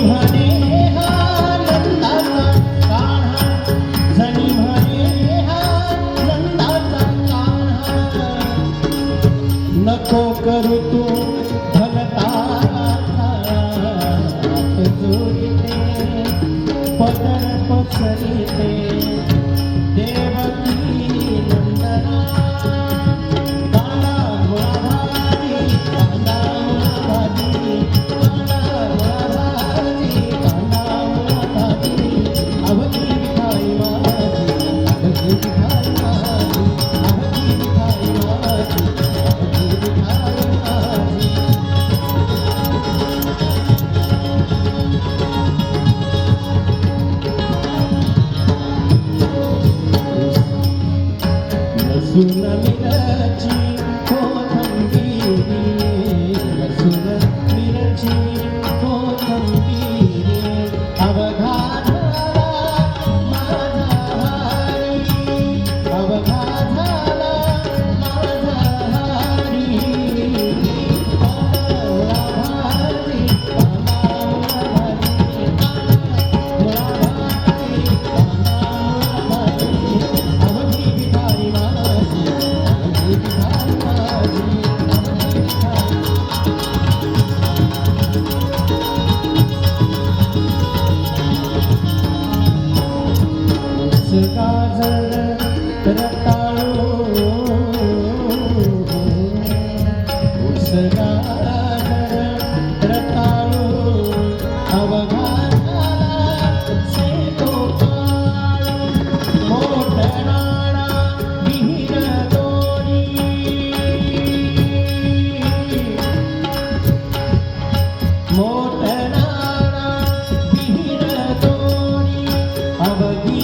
म्हणे हा नंदाचा कान्हा, जणी म्हणे हा नंदाचा कान्हा. नको करू तू भलताचा हात जोडिते, पदर पसरिते देवकी नंदना. कांदा मुळाभाजी, कांदा मुळाभाजी, कांदा मुळाभाजी, कांदा मुळाभाजी. अवघी मिठाई माझी, अवघी मिठाई माझी, अवघी मिठाई माझी, अवघी मिठाई माझी. लसूण मिरची कोथिंबीर, लसूण मिरची कोथिंबीर. अवघा झाला माझा हारी, अवघा झाला माझा हारी. कांदा मुळाभाजी, कांदा मुळाभाजी, कांदा मुळाभाजी, कांदा मुळाभाजी. अवघी मिठाई माझी, अवघी मिठाई माझी, अवघी मिठाई. ऊस गाजर रताळू, ऊस गाजर रताळू. अवघा झाला सेतो काळू, मोठणारा विहीर दोरी, मोठणारा विहीर दोरी. अवघी